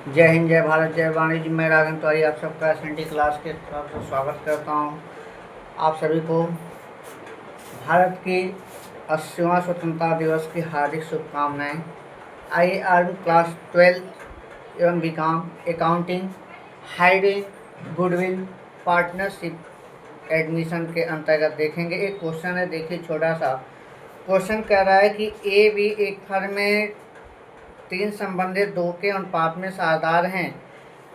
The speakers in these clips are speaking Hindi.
जय हिंद, जय भारत, जय वाणिज्य। मैं राघव तिवारी आप सबका एस क्लास के तरफ से स्वागत करता हूँ। आप सभी को भारत की 80वां स्वतंत्रता दिवस की हार्दिक शुभकामनाएं। आइए आज क्लास 12 एवं BCom accounting hiring goodwill partnership admission के अंतर्गत देखेंगे। एक क्वेश्चन है, देखिए छोटा सा क्वेश्चन कह रहा है कि ए बी एक फर्म में 3 संबंधित 2 के अनुपात में साझेदार हैं।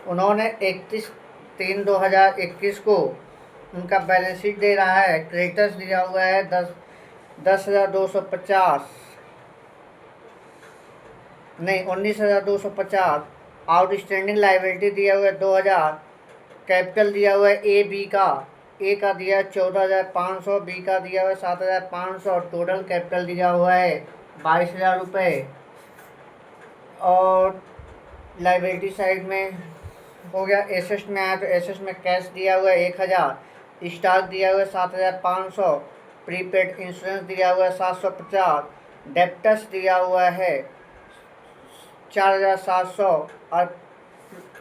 उन्होंने 31/3/2021 को उनका बैलेंस शीट दे रहा है। क्रेडिटर्स दिया हुआ है 19,250 आउटस्टैंडिंग लाइबिलिटी दिया हुआ है 2,000। कैपिटल दिया हुआ है ए का दिया है 14,500, बी का दिया हुआ है 7,500 और टोटल कैपिटल दिया हुआ है 22,000 रुपये। और लाइबिलिटी साइड में हो गया। एसेट्स में आया तो एसेट्स में कैश दिया हुआ है 1,000, स्टॉक दिया हुआ है 7,500, प्रीपेड इंश्योरेंस दिया हुआ है 750, डेप्टर्स दिया हुआ है 4,700 और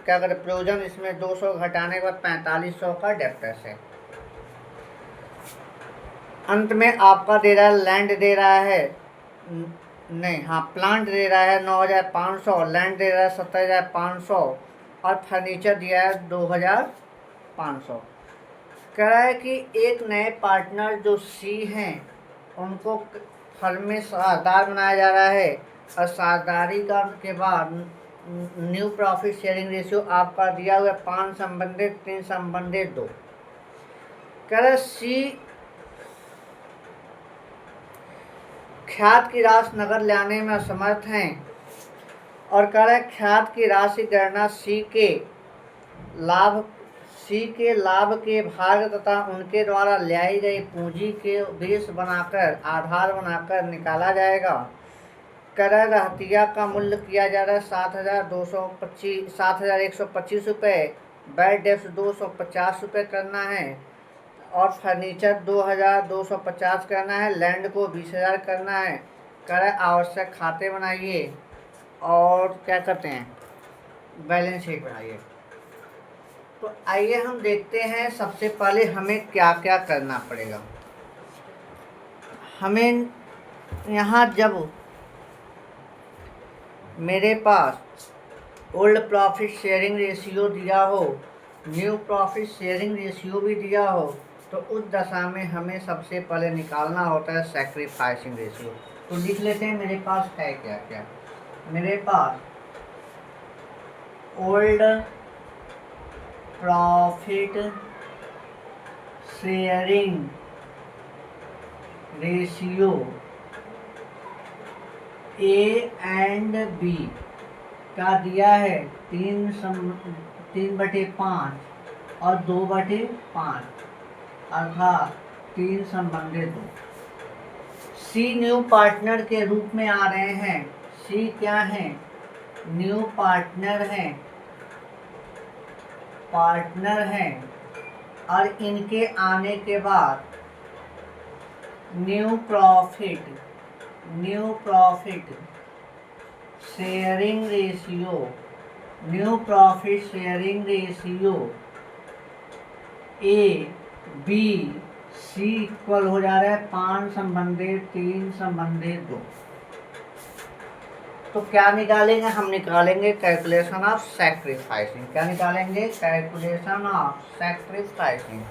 क्या करें प्रोविजन इसमें 200 घटाने के बाद 4,500 का डेप्टर्स है। अंत में आपका दे रहा है लैंड दे रहा है प्लांट दे रहा है 9,500, लैंड दे रहा है 17,500 और फर्नीचर दिया है 2,500। कह रहा है कि एक नए पार्टनर जो सी हैं उनको फर्म में साझेदार बनाया जा रहा है और साझेदारी के बाद न्यू प्रॉफिट शेयरिंग रेशियो आपका दिया हुआ है 5 संबंधित 3 संबंधित 2। कह रहा है सी ख्यात की राशि नकद लाने में असमर्थ हैं और कह रहे ख्यात की राशि गणना सी के लाभ के भाग तथा उनके द्वारा लाई गई पूंजी के बेस बनाकर आधार बनाकर निकाला जाएगा। कर रहतिया का मूल्य किया जा रहा है 7,125 रुपये। बैड डेप्स 250 रुपये करना है और फर्नीचर 2,250 करना है। लैंड को 20,000 करना है। कर आवश्यक खाते बनाइए और क्या करते हैं बैलेंस शीट बनाइए। तो आइए हम देखते हैं सबसे पहले हमें क्या क्या करना पड़ेगा। हमें यहाँ जब मेरे पास ओल्ड प्रॉफिट शेयरिंग रेशियो दिया हो, न्यू प्रॉफिट शेयरिंग रेशियो भी दिया हो, तो उस दशा में हमें सबसे पहले निकालना होता है सैक्रिफाइसिंग रेशियो। तो लिख लेते हैं मेरे पास है क्या क्या। मेरे पास old profit sharing ratio A and B का दिया है 3/5 और 2/5 अर्थात 3 संबंधित 2। सी न्यू पार्टनर के रूप में आ रहे हैं। सी क्या है? न्यू पार्टनर हैं और इनके आने के बाद new profit sharing ratio A B C equal हो जा रहा है 5 संबंधित 3 संबंधित 2। तो क्या निकालेंगे? हम निकालेंगे कैलकुलेशन ऑफ सैक्रिफाइसिंग। क्या निकालेंगे? Calculation of sacrificing.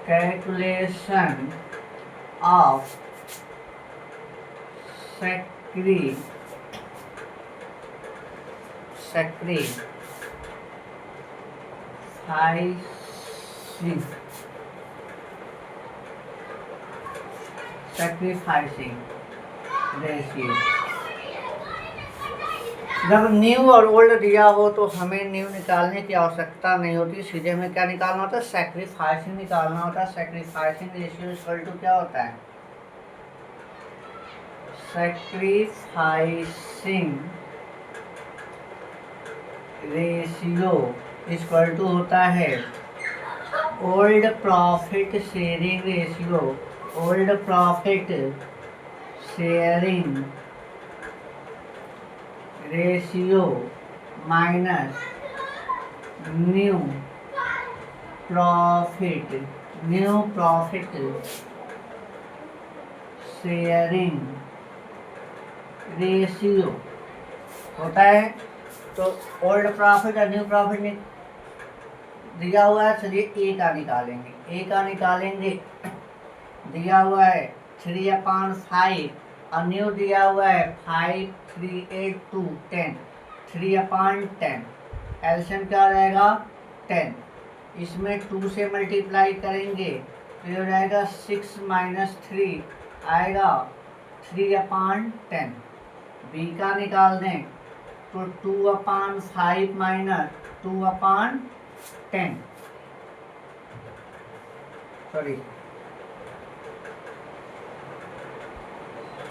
Calculation of sacrificing ratio. जब न्यू और ओल्ड दिया हो तो हमें न्यू निकालने की आवश्यकता नहीं होती, सीधे हमें क्या निकालना होता है? सैक्रिफाइसिंग निकालना होता है। सैक्रिफाइसिंग रेशियो इक्वल टू क्या होता है? सैक्रिफाइसिंग रेशियो इक्वल टू होता है old profit sharing ratio sharing ratio minus new profit sharing ratio होता है। तो ओल्ड प्रॉफिट और न्यू प्रॉफिट दिया हुआ है, चलिए ए का निकालेंगे। दिया हुआ है 3/5 और न्यू दिया हुआ है 5, 3, 8, 2, 10, 3/10। एलसीएम क्या रहेगा 10। इसमें 2 से मल्टीप्लाई करेंगे तो ये हो जाएगा 6 - 3 आएगा 3/10। बी का निकाल दें तो 2/5 - 2/10, सॉरी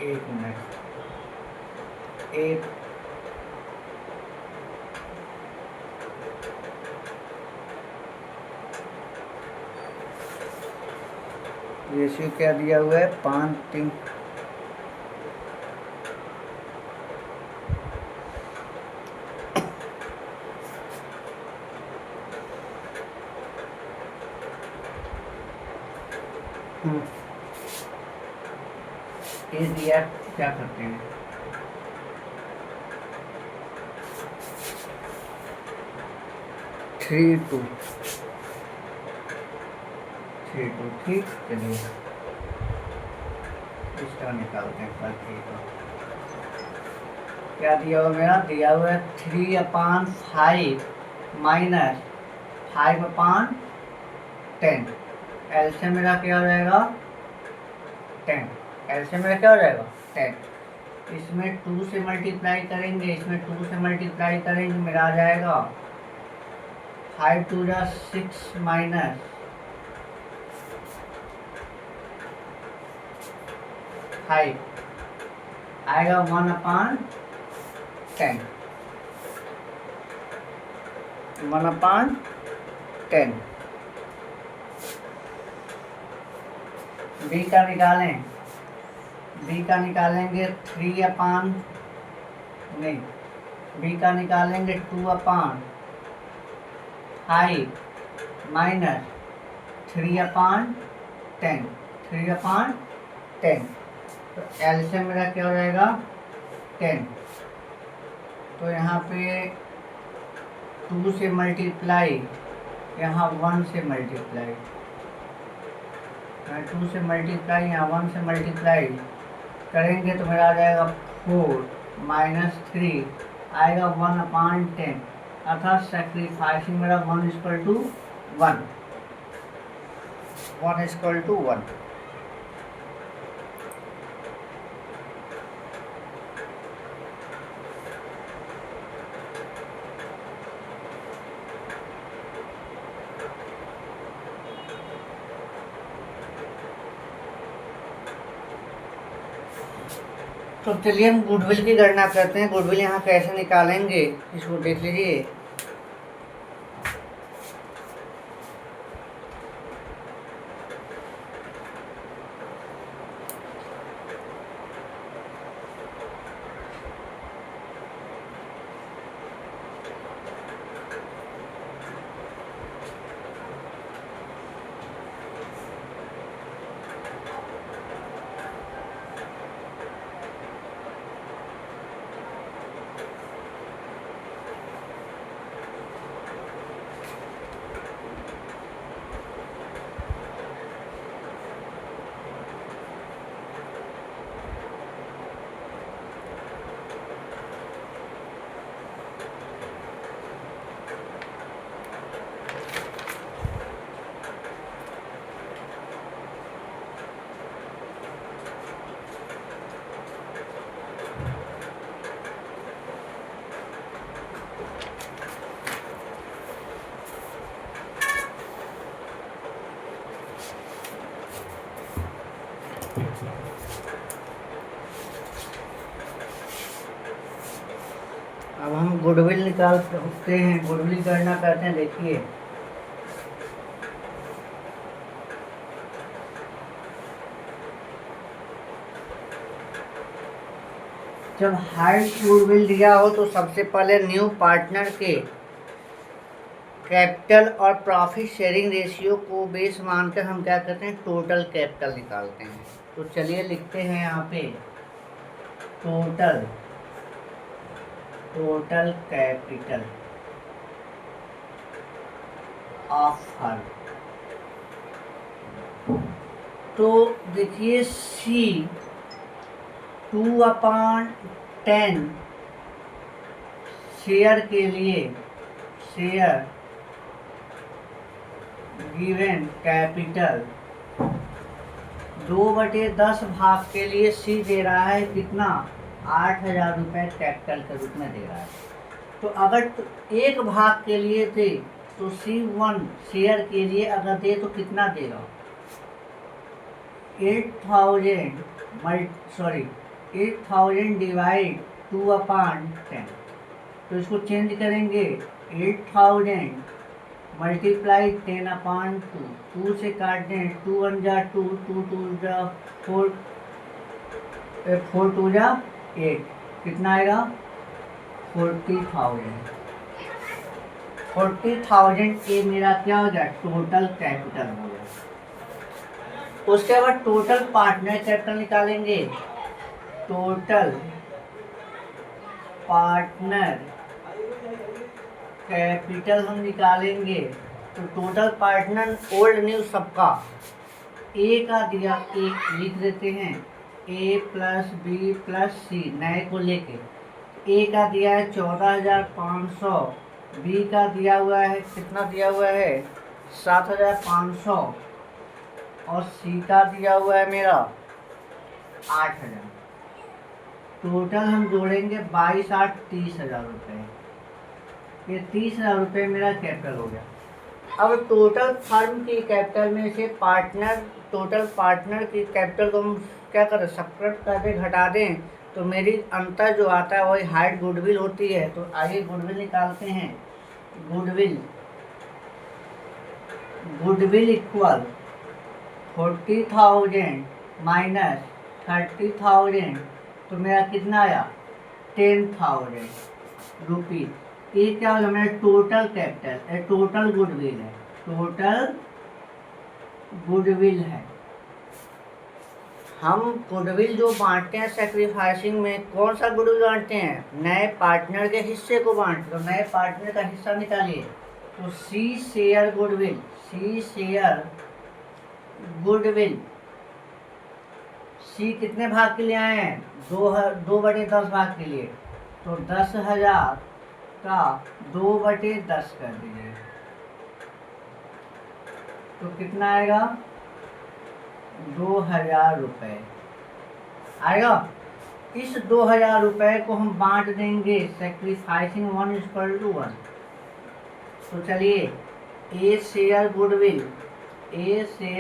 1 मिनट, 8 रेशियो क्या दिया हुआ है 5, 3, ये दिया। क्या करते हैं 3, 2, ठीक। चलिए इसका निकालते हैं पर क्या दिया हुआ मेरा, दिया हुआ है 3/5 - 5/10। एलसीएम मेरा क्या हो जाएगा 10। एलसीएम मेरा क्या हो जाएगा 10। इसमें 2 से मल्टीप्लाई करेंगे, मेरा आ जाएगा 5 × 2 = 6 माइनस 5 आएगा 1/10। 1/10। बी का निकालेंगे 2/5 माइनस 3/10। तो एलसीएम मेरा क्या हो जाएगा 10। तो यहाँ पे 2 से मल्टीप्लाई, यहाँ 1 से मल्टीप्लाई, 2 से मल्टीप्लाई, यहाँ 1 से मल्टीप्लाई करेंगे तो मेरा आ जाएगा 4 - 3 आएगा 1/10। अर्थात सैक्रिफाइसिंग मेरा 1 = 1। तो चलिए हम गुडविल की गणना करते हैं। गुडविल यहाँ कैसे निकालेंगे इसको देख लीजिए। अब हम गुडविल निकाल सकते हैं, गुडविल गणना करते हैं। देखिए जब हाइड गुडविल दिया हो तो सबसे पहले न्यू पार्टनर के कैपिटल और प्रॉफिट शेयरिंग रेशियो को बेस मानकर हम क्या करते हैं, टोटल कैपिटल निकालते हैं। तो चलिए लिखते हैं यहाँ पे टोटल कैपिटल ऑफ फर्म। तो देखिए सी 2/10 शेयर के लिए शेयर गिवन कैपिटल 2/10 भाग के लिए सी दे रहा है कितना, 8,000 रुपये कैपिटल के रूप में दे रहा है। तो अगर एक भाग के लिए दे तो C1 शेयर के लिए अगर दे तो कितना देगा, 8,000 डिवाइड 2/10। तो इसको चेंज करेंगे, 8,000 मल्टीप्लाई 10/2, 2 से काट दें, 2 1 जा 2, 2 2 जा 4, 4 2 जा 8, कितना आएगा 40,000 ये मेरा क्या हो जाए, टोटल कैपिटल हो जाए। उसके बाद टोटल पार्टनर कैपिटल निकालेंगे। टोटल पार्टनर कैपिटल हम निकालेंगे तो टोटल पार्टनर ओल्ड न्यू सबका ए का दिया, एक लिख देते हैं, ए प्लस बी प्लस सी नए को लेके। ए का दिया है 14,500, बी का दिया हुआ है कितना दिया हुआ है 7,500 और सी का दिया हुआ है मेरा 8,000। टोटल हम जोड़ेंगे 22 8 30,000 रुपये। ये 30,000 रुपये मेरा कैपिटल हो गया। अब टोटल फर्म की कैपिटल में से टोटल पार्टनर की कैपिटल को हम क्या करें, सब्ट्रैक्ट कर दें, घटा दें, तो मेरी अंतर जो आता है वही हाइड गुडविल होती है। तो आइए गुडविल निकालते हैं। गुडविल इक्वल 40,000 माइनस 30,000, तो मेरा कितना आया 10,000 रुपीज। ये क्या होगा मेरा टोटल कैपिटल, टोटल गुडविल है, टोटल गुडविल है। हम गुडविल जो बांटते हैं सेक्रीफाइसिंग में, कौन सा गुडविल बांटते हैं, नए पार्टनर के हिस्से को बांटते। तो नए पार्टनर का हिस्सा निकालिए, तो सी शेयर गुडविल सी कितने भाग के लिए आए हैं, 2/10 भाग के लिए। तो 10,000 का 2/10 कर दीजिए, तो कितना आएगा 2,000 रुपये आएगा। इस 2,000 रुपये को हम बांट देंगे सेक्रीफाइसिंग 1:1। तो चलिए ए शेयर गुडविल से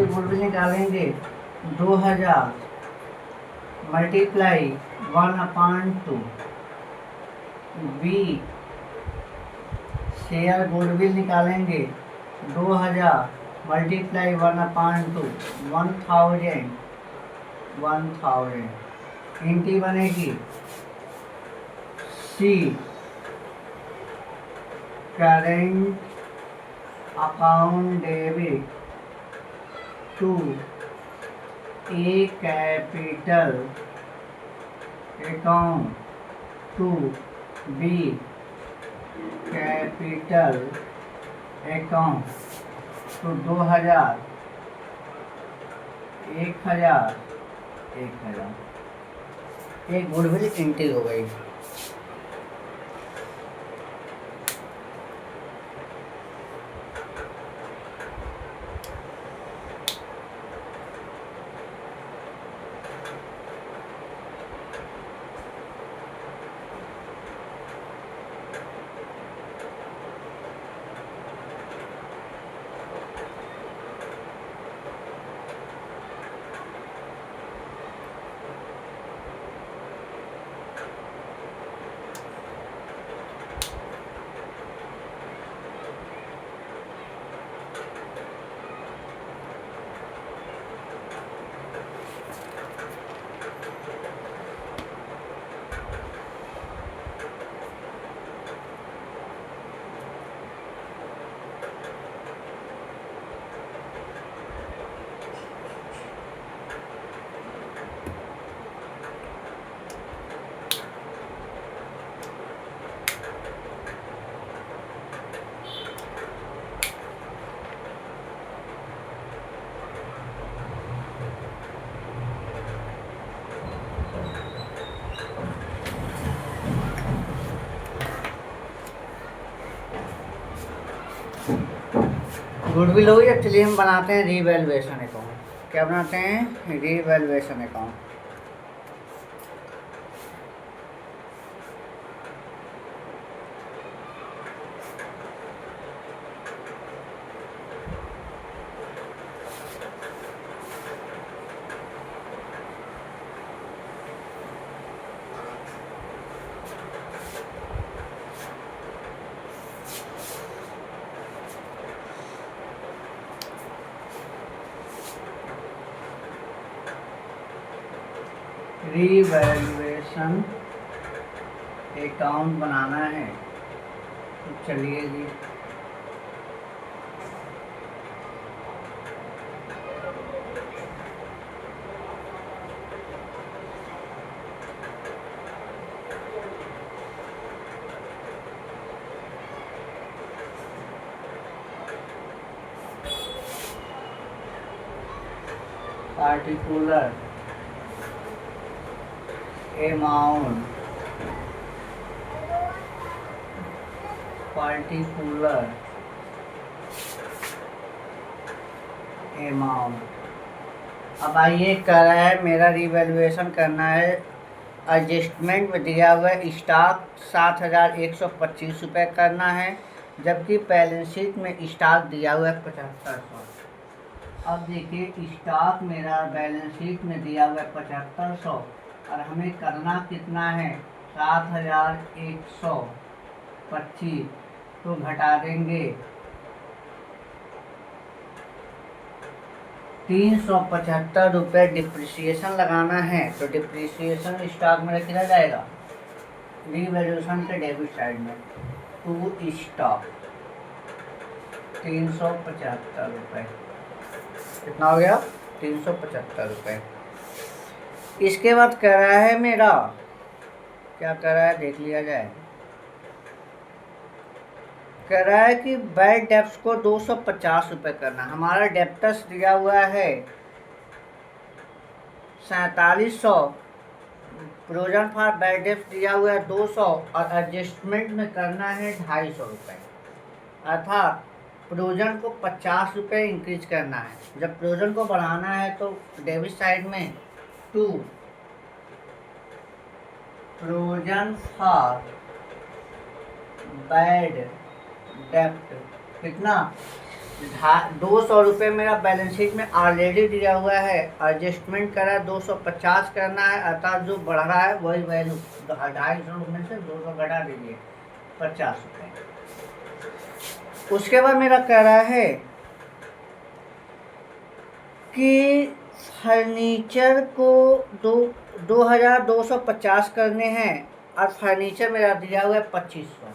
गुडविल निकालेंगे, 2,000 मल्टीप्लाई 1/2। बी शेयर गुडविल निकालेंगे, 2,000 मल्टीप्लाई 1/2, 1,000 इंटी बनेगी। C current account debit to A capital account to B capital account. तो 2,000 1,000 एक गुडविल एंट्री हो गई। गुडविल हो गया। चलिए हम बनाते हैं रीवैल्यूएशन अकाउंट। क्या बनाते हैं? Revaluation account. रीवैल्यूएशन अकाउंट बनाना है। तो चलिए जी, पार्टिकुलर अमाउंट, पार्टिकुलर अमाउंट। अब आइए, कर रहा है मेरा रिवैल्यूएशन करना है। एडजस्टमेंट में दिया हुआ स्टॉक 7,125 रुपये करना है, जबकि बैलेंस शीट में स्टॉक दिया हुआ है 7,500। अब देखिए, स्टॉक मेरा बैलेंस शीट में दिया हुआ है 7,500 और हमें करना कितना है? 7,125। तो घटा देंगे 375 रुपये डिप्रिसिएशन लगाना है। तो डिप्रिसिएशन स्टॉक में कितना जाएगा? रीवैल्यूएशन के डेबिट साइड में टू स्टॉक 375 रुपये। कितना हो गया? 375 रुपये। इसके बाद कह रहा है मेरा, क्या कह रहा है देख लिया जाए। कह रहा है कि बैड डेप्स को 250 रुपये करना। हमारा डेप्टस दिया हुआ है 4700, प्रोविजन फॉर बैड डेप्स दिया हुआ है 200 और एडजस्टमेंट में करना है 250 रुपये। अर्थात प्रोविजन को 50 रुपये इंक्रीज करना है। जब प्रोविजन को बढ़ाना है तो डेबिट साइड में टू प्रोविजन फॉर बैड डेप्ट कितना? 200 रुपये मेरा बैलेंस शीट में ऑलरेडी दिया हुआ है। एडजस्टमेंट करा 250 करना है, अर्थात जो बढ़ रहा है वही वैल्यू 250 में से 200 घटा दीजिए 50 रुपये। उसके बाद मेरा कह रहा है कि फर्नीचर को 2,250 करने हैं और फर्नीचर मेरा दिया हुआ है 2,500।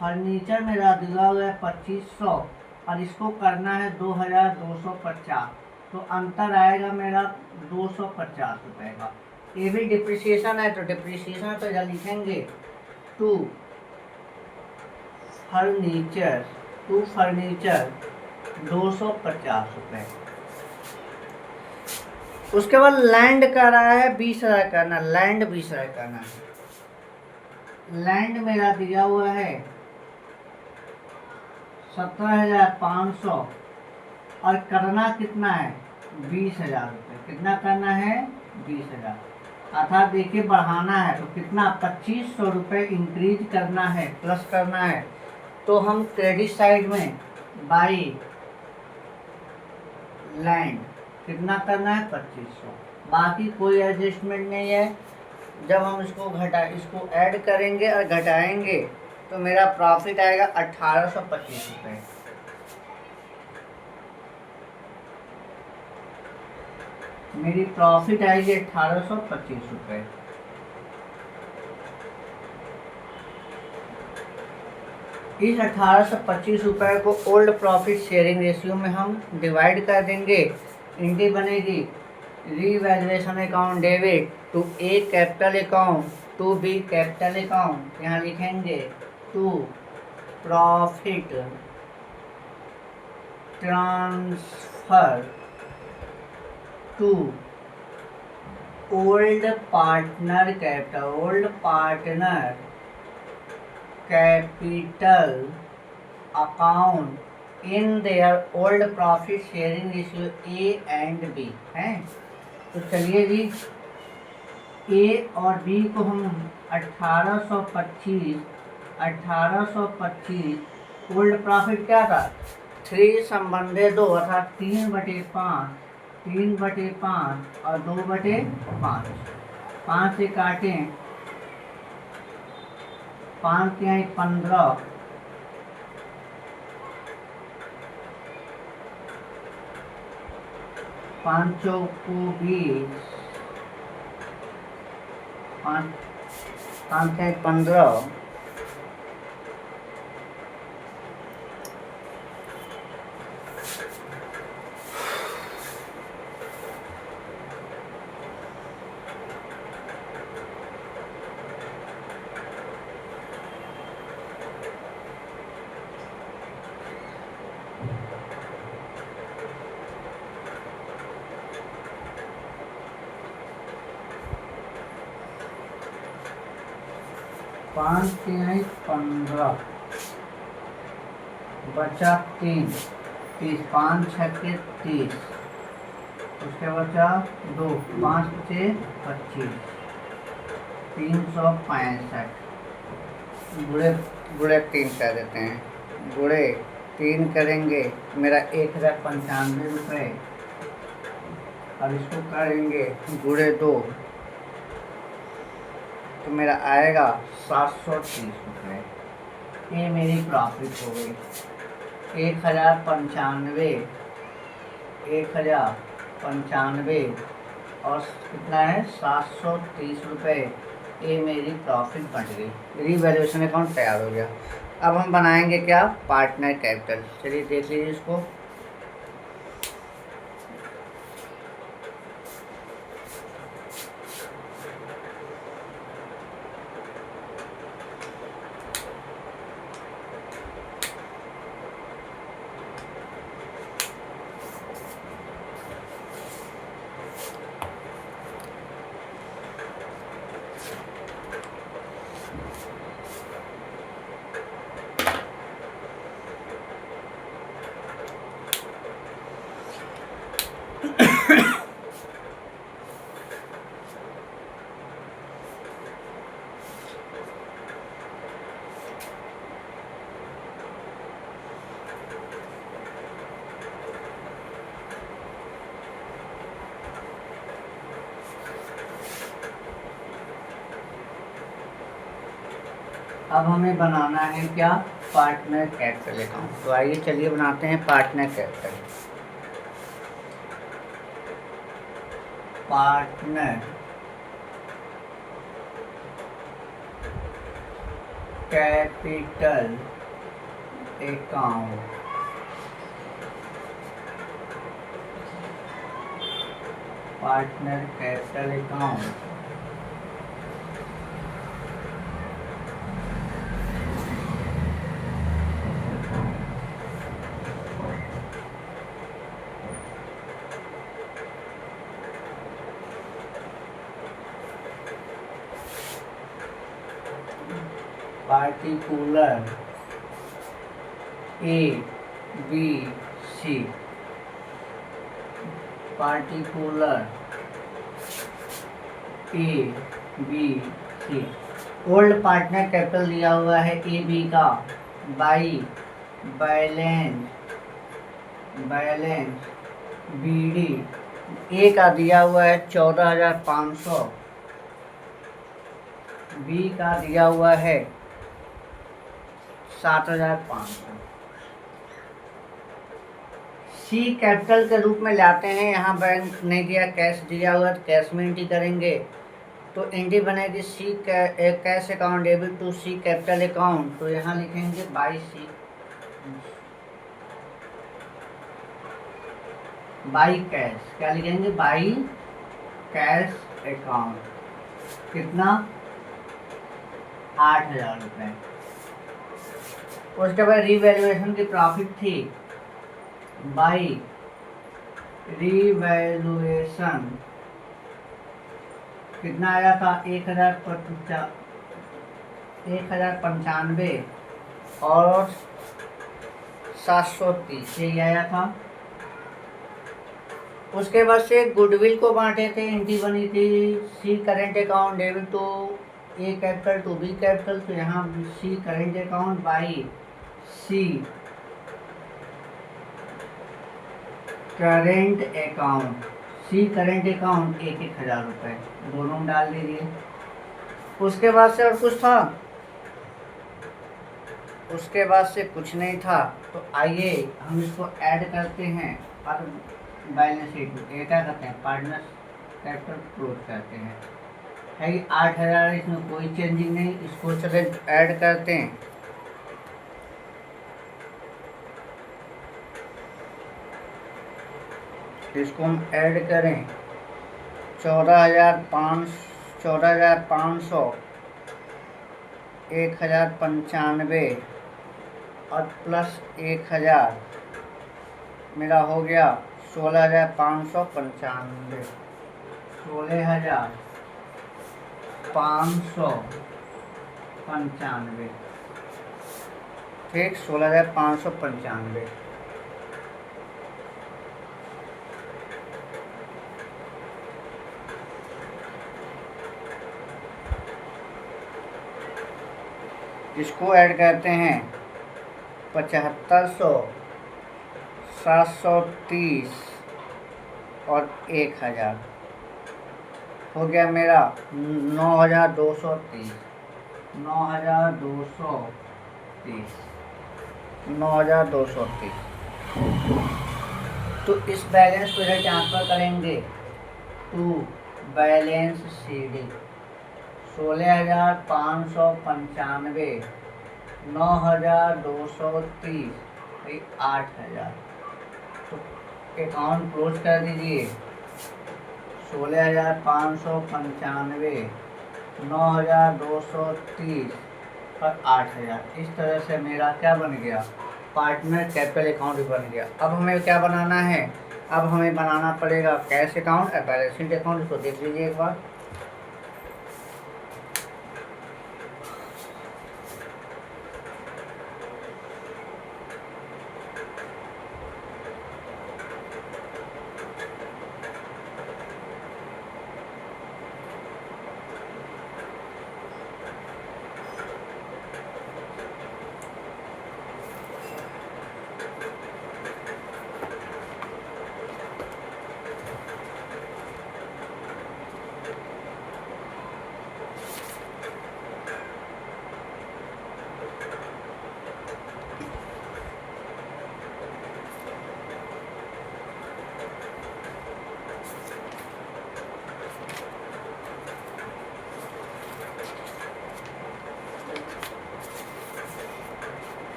फर्नीचर मेरा दिया हुआ है 2,500 और इसको करना है 2,250। तो अंतर आएगा मेरा 250 रुपये का। ये भी डिप्रिसिएशन है, तो डिप्रिसिएशन तो इधर लिखेंगे टू फर्नीचर 250 रुपये। उसके बाद लैंड का रहा है 20,000 करना। लैंड 20,000 करना है। लैंड मेरा दिया हुआ है 17,500 और करना कितना है? 20,000 रुपये। कितना करना है? 20,000। अर्थात देखिए, बढ़ाना है तो कितना? 2,500 रुपये इंक्रीज करना है, प्लस करना है। तो हम क्रेडिट साइड में बाई लैंड कितना करना है? 2,500। बाकी कोई एडजस्टमेंट नहीं है। जब हम इसको ऐड करेंगे और घटाएंगे तो मेरा प्रॉफिट आएगा 1,825 रुपये। मेरी प्रॉफिट आएगी 1,825 रुपये। इस 1,825 रुपये को ओल्ड प्रॉफिट शेयरिंग रेशियो में हम डिवाइड कर देंगे। इंटी बनेगी revaluation account debit to A capital account to B capital account. यहाँ लिखेंगे to profit transfer to old partner capital account in their old profit sharing ratio A and B है। तो चलिए जी, ए और बी को हम 1825 ओल्ड प्रॉफिट क्या था 3/2 अर्थात 3/5, 3/5 और 2/5। 5 से काटें, 5 के यहाँ 15, 5 चौको 20, 5 के 15, 5 के यहाँ 15, बचा 30, 5 छक्के 30, उसके बचा 2, 5 से 25, 365 गुणे गुणे 3 कर देते हैं। गुणे 3 करेंगे मेरा 1095 रुपये। अब इसको करेंगे गुणे 2 तो मेरा आएगा 730 रुपये। ये मेरी प्रॉफिट हो गई। 1095 और कितना है 730 रुपये। ये मेरी प्रॉफिट बन गई। रीवैल्यूएशन अकाउंट तैयार हो गया। अब हम बनाएंगे क्या पार्टनर कैपिटल। चलिए देख लीजिए इसको। अब हमें बनाना है क्या पार्टनर कैपिटल अकाउंट। तो आइए चलिए बनाते हैं partner capital. Partner capital account. Partner capital account particular A B C. Particular A B C. Old partner capital दिया हुआ है ए बी का by balance B D. A का दिया हुआ है 14,500, बी का दिया हुआ है 7,500। सी कैपिटल के रूप में लाते हैं। यहाँ बैंक नहीं दिया, कैश दिया हुआ तो कैश में एंट्री करेंगे। तो एंट्री बनेगी C cash account debit to C capital account. तो यहाँ लिखेंगे बाई कैश। क्या लिखेंगे बाई कैश अकाउंट। कितना 8,000 रुपये। उसके बाद रीवैल्यूएशन की प्रॉफिट थी बाई रीवैल्यूएशन। कितना आया था 1,095 और 730 यही आया था। उसके बाद से गुडविल को बांटे थे, एंट्री बनी थी C current account debit to A capital to B capital, तो यहाँ C current account by C current account, C current account 1,000 रुपये दोनों डाल दीजिए। उसके बाद से और कुछ था? उसके बाद से कुछ नहीं था, तो आइए हम इसको ऐड करते हैं और बैलेंस शीट में क्या करते हैं, पार्टनर्स कैपिटल क्लोज करते हैं। है 8,000, इसमें कोई चेंजिंग नहीं, इसको चले ऐड करते हैं। इसको हम ऐड करें 14,500 1,095 और प्लस 1,000 मेरा हो गया 16,595, 16,595, ठीक, 16,595। इसको ऐड करते हैं 7,500, 730 और 1,000, हो गया मेरा 9,230, 9,230, 9,230। तो इस बैलेंस को इधर ट्रांसफर करेंगे टू बैलेंस CD 16,595, 9,230, 8,000। तो अकाउंट क्लोज कर दीजिए। 16,595, 9,230 और 8,000। इस तरह से मेरा क्या बन गया, पार्टनर कैपिटल अकाउंट बन गया। अब हमें क्या बनाना है, अब हमें बनाना पड़ेगा कैश अकाउंट और बैलेंस शीट अकाउंट। इसको देख लीजिए एक बार।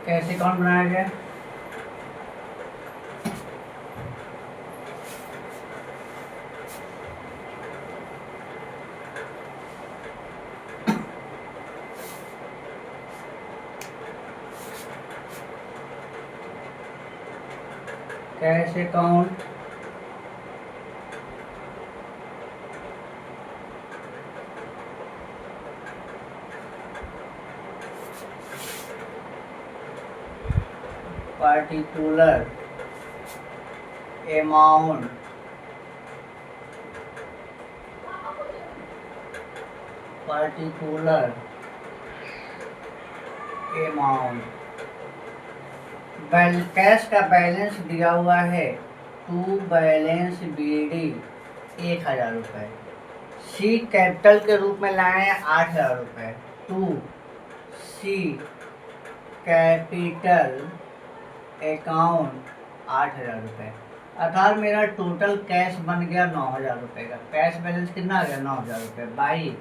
कैसे अकाउंट बनाया गया, cash account particular amount cash का बैलेंस दिया हुआ है टू बैलेंस BD 1,000 रुपये, सी कैपिटल के रूप में लाए हैं 8,000 रुपये, टू सी कैपिटल अकाउंट 8,000 रुपये, अर्थात मेरा टोटल कैश बन गया 9,000 रुपये का। कैश बैलेंस कितना आ गया, 9,000 रुपये बाई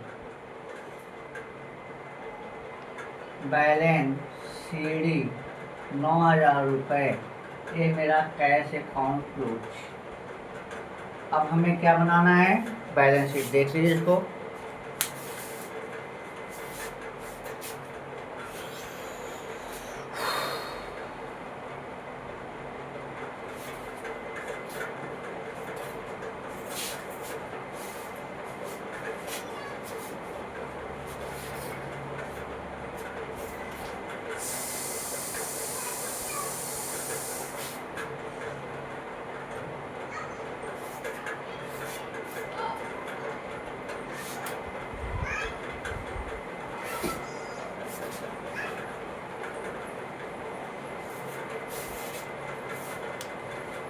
बैलेंस सीडी 9,000 रुपये, ये मेरा कैश अकाउंट क्लोज। अब हमें क्या बनाना है, बैलेंस शीट। देख लीजिए इसको।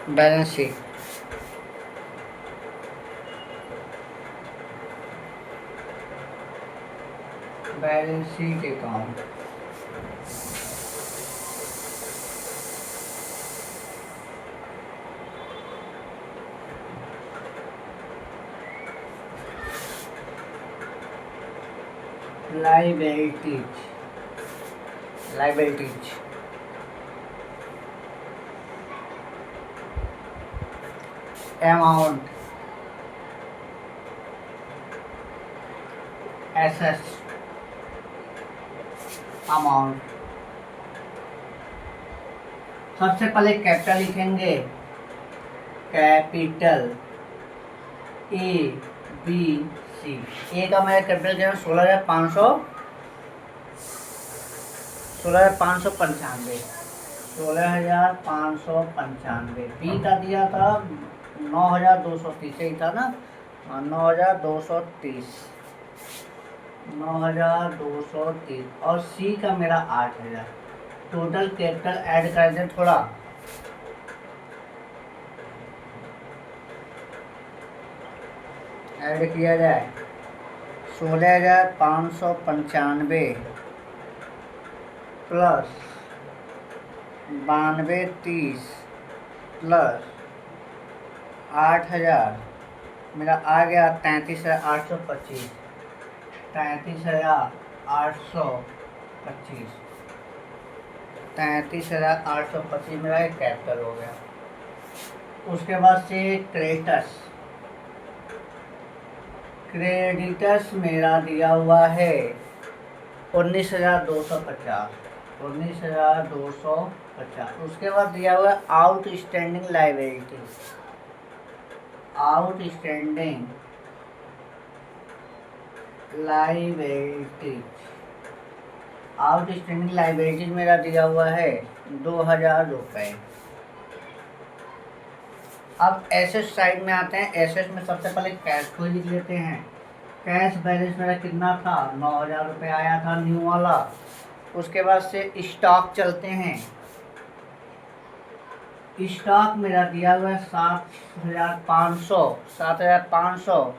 Balance sheet, balance sheet account. Liabilities, liabilities amount, assets amount. सबसे पहले कैपिटल लिखेंगे, कैपिटल ए बी सी। ए का मेरा कैपिटल क्या है, 16,595, 16,595। बी का दिया था 9,230, सही था ना, 9,230, 9,230। और सी का मेरा 8,000। टोटल कैपिटल ऐड कर दें थोड़ा, ऐड किया जाए 16,595 प्लस 9230 प्लस 8,000, मेरा आ गया 33,825, 33,825, 33,825 मेरा एक कैपिटल हो गया। उसके बाद से क्रेडिटर्स, क्रेडिटर्स मेरा दिया हुआ है 19,250, 19,250। उसके बाद दिया हुआ है outstanding liabilities, outstanding liabilities, outstanding liabilities मेरा दिया हुआ है 2,000 रुपये। अब एसेट साइड में आते हैं। एसेट में सबसे पहले कैश को लिख लेते हैं। कैश बैलेंस मेरा कितना था, 9,000 रुपये आया था न्यू वाला। उसके बाद से स्टॉक चलते हैं। स्टॉक मेरा दिया हुआ है 7,500, 7,500।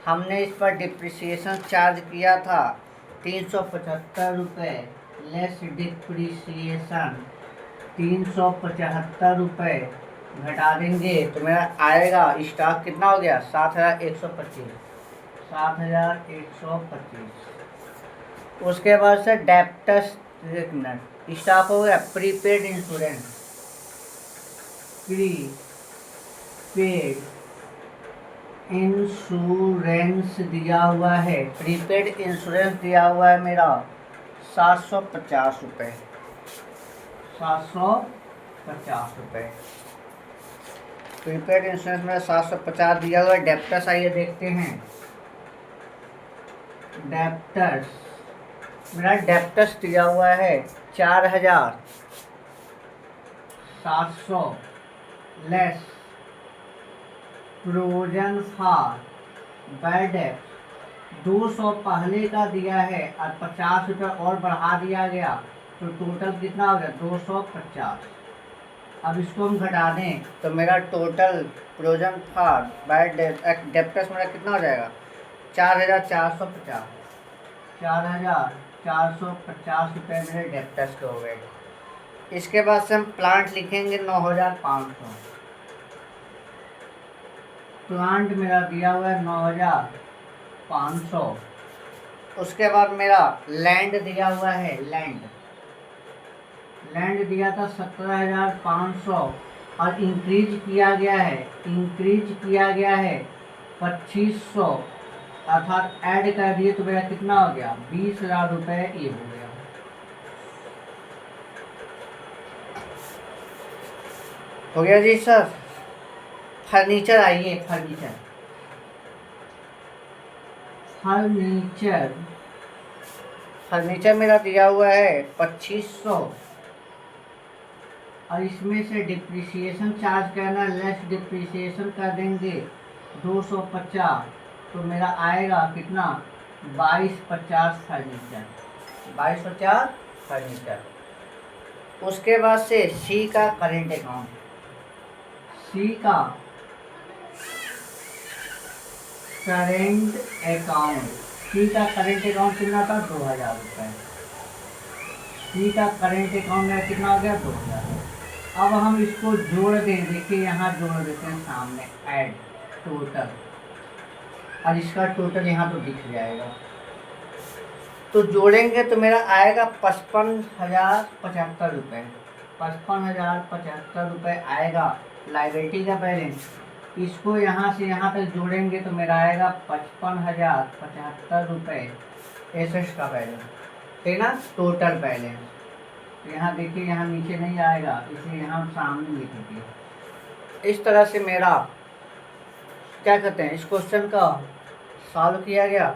हमने इस पर डिप्रिसिएशन चार्ज किया था 375 रुपये, लेस डिप्रिसिएशन 375 रुपये घटा देंगे तो मेरा आएगा स्टॉक कितना हो गया, 7,125, 7,125। उसके बाद से डेप्टर्स, स्टॉक हो गया प्रीपेड इंश्योरेंस, प्रीपेड इंश्योरेंस दिया हुआ है, प्रीपेड इंश्योरेंस दिया हुआ है मेरा 750 रुपये, 750 रुपये। प्रीपेड इंश्योरेंस में 750 दिया हुआ है। डेप्टर्स आइए देखते हैं। डेप्टर्स मेरा डेप्टर्स दिया हुआ है 4,700 less provision for bad debt, 200 पहले का दिया है और 50 रुपये और बढ़ा दिया गया तो टोटल कितना हो गया, 250। अब इसको हम घटा दें तो मेरा total provision for bad debtors मेरा कितना हो जाएगा, 4,450, 4,450 रुपये मेरे डेप्टर्स के हो गए। इसके बाद से हम प्लांट लिखेंगे 9,500। प्लांट मेरा दिया हुआ है 9,500 उसके बाद मेरा लैंड दिया हुआ है, लैंड दिया था 17,500 और इंक्रीज किया गया है 2500, अर्थात ऐड कर दिए तो मेरा कितना हो गया 20,000 रुपये ये हो गया। हो गया जी सर। फर्नीचर आइए, फर्नीचर मेरा दिया हुआ है 2500 और इसमें से डिप्रिसिएशन चार्ज करना, लेस डिप्रिसिएशन कर देंगे 250, तो मेरा आएगा कितना 2250 फर्नीचर। उसके बाद से सी का करेंट अकाउंट, करेंट अकाउंट कितना था 2000 रुपये। सी का करेंट अकाउंट में कितना हो गया 2000। अब हम इसको जोड़ दें, देखिए यहाँ जोड़ देते हैं सामने, ऐड टोटल, और इसका टोटल यहाँ तो दिख जाएगा। तो जोड़ेंगे तो मेरा आएगा 55,075 रुपये। 55,075 रुपये आएगा लाइबिलिटी का बैलेंस। इसको यहाँ से यहाँ तक जोड़ेंगे तो मेरा आएगा 55,075 रुपये एसेट्स का बैलेंस, ठीक ना, टोटल बैलेंस। यहाँ देखिए, यहाँ नीचे नहीं आएगा, इसलिए यहाँ सामने लिखेंगे। इस तरह से मेरा क्या कहते हैं, इस क्वेश्चन का सॉल्व किया गया।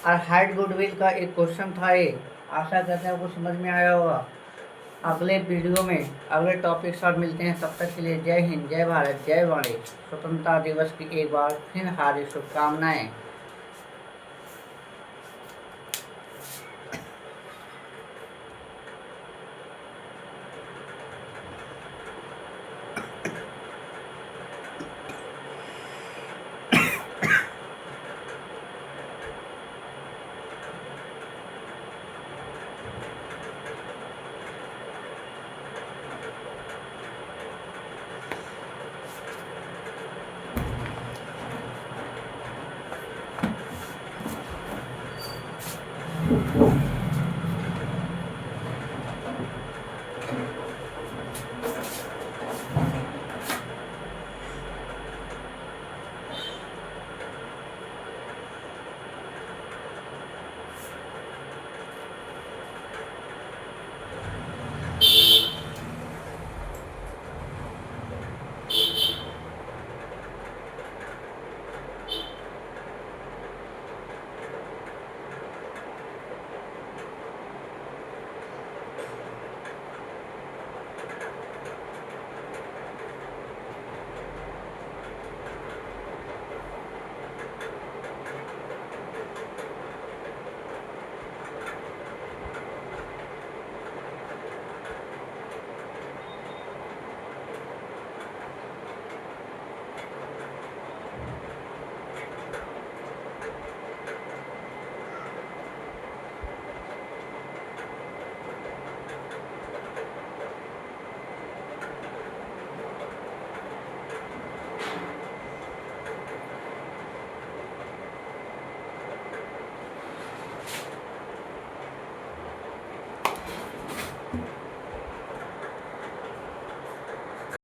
और हाइड गुडविल का एक क्वेश्चन था ये, आशा करते हैं आपको समझ में आया होगा। अगले वीडियो में अगले टॉपिक साथ मिलते हैं, तब तक के लिए जय हिंद, जय भारत, जय वाणी। स्वतंत्रता दिवस की एक बार फिर हार्दिक शुभकामनाएं।